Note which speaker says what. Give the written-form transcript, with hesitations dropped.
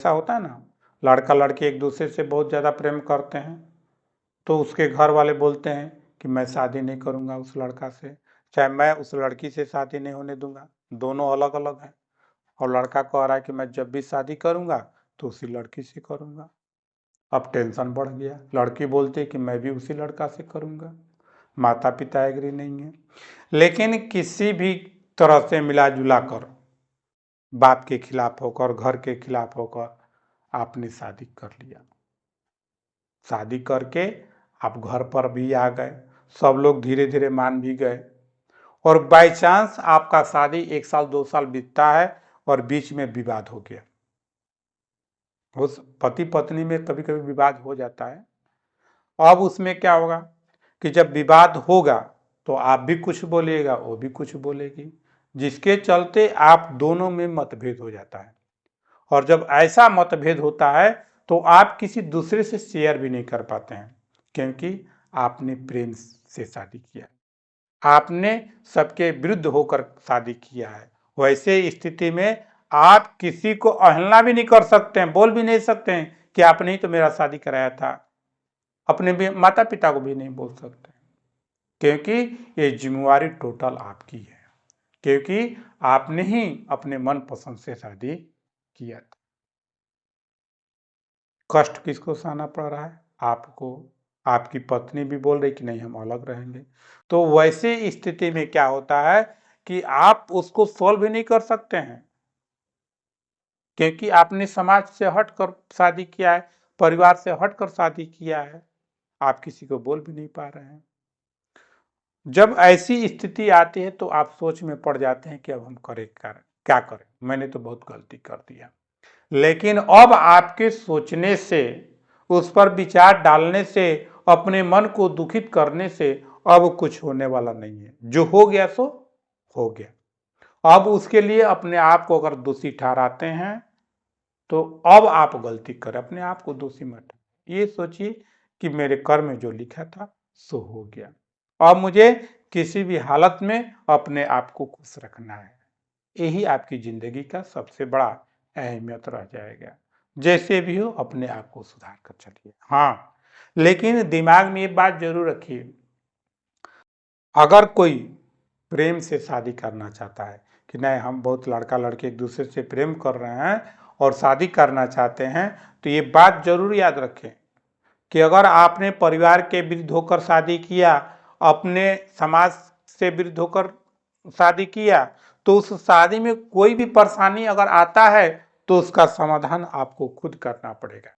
Speaker 1: ऐसा होता है ना, लड़का लड़की एक दूसरे से बहुत ज़्यादा प्रेम करते हैं, तो उसके घर वाले बोलते हैं कि मैं शादी नहीं करूँगा उस लड़का से, चाहे मैं उस लड़की से शादी नहीं होने दूंगा, दोनों अलग अलग हैं। और लड़का कह रहा है कि मैं जब भी शादी करूँगा तो उसी लड़की से करूँगा। अब टेंशन बढ़ गया, लड़की बोलती है कि मैं भी उसी लड़का से करूँगा, माता पिता एग्री नहीं है। लेकिन किसी भी तरह से मिला जुला कर, बाप के खिलाफ होकर, घर के खिलाफ होकर आपने शादी कर लिया। शादी करके आप घर पर भी आ गए, सब लोग धीरे धीरे मान भी गए। और बाई चांस आपका शादी 1 साल 2 साल बीतता है और बीच में विवाद हो गया। उस पति पत्नी में कभी कभी विवाद हो जाता है। अब उसमें क्या होगा कि जब विवाद होगा तो आप भी कुछ बोलिएगा, वो भी कुछ बोलेगी, जिसके चलते आप दोनों में मतभेद हो जाता है। और जब ऐसा मतभेद होता है तो आप किसी दूसरे से शेयर भी नहीं कर पाते हैं, क्योंकि आपने प्रेम से शादी किया, आपने सबके विरुद्ध होकर शादी किया है। वैसे स्थिति में आप किसी को अवहेलना भी नहीं कर सकते हैं, बोल भी नहीं सकते हैं कि आपने ही तो मेरा शादी कराया था। अपने भी माता पिता को भी नहीं बोल सकते, क्योंकि ये जिम्मेवारी टोटल आपकी है, क्योंकि आपने ही अपने मन पसंद से शादी किया था। कष्ट किसको सहना पड़ रहा है? आपको। आपकी पत्नी भी बोल रही कि नहीं हम अलग रहेंगे। तो वैसे स्थिति में क्या होता है कि आप उसको सॉल्व भी नहीं कर सकते हैं, क्योंकि आपने समाज से हटकर शादी किया है, परिवार से हटकर शादी किया है, आप किसी को बोल भी नहीं पा रहे हैं। जब ऐसी स्थिति आती है तो आप सोच में पड़ जाते हैं कि अब हम करें क्या करें, मैंने तो बहुत गलती कर दिया। लेकिन अब आपके सोचने से, उस पर विचार डालने से, अपने मन को दुखित करने से अब कुछ होने वाला नहीं है। जो हो गया सो हो गया। अब उसके लिए अपने आप को अगर दोषी ठहराते हैं तो अब आप गलती करें, अपने आप को दोषी मत। ये सोचिए कि मेरे कर्म में जो लिखा था सो हो गया, अब मुझे किसी भी हालत में अपने आप को खुश रखना है। यही आपकी जिंदगी का सबसे बड़ा अहमियत रह जाएगा। जैसे भी हो अपने आप को सुधार कर चलिए। हाँ, लेकिन दिमाग में ये बात जरूर रखिए, अगर कोई प्रेम से शादी करना चाहता है कि नहीं हम बहुत लड़का लड़की एक दूसरे से प्रेम कर रहे हैं और शादी करना चाहते हैं, तो ये बात जरूर याद रखें कि अगर आपने परिवार के विरुद्ध होकर शादी किया, अपने समाज से विरुद्ध होकर शादी किया, तो उस शादी में कोई भी परेशानी अगर आता है तो उसका समाधान आपको खुद करना पड़ेगा।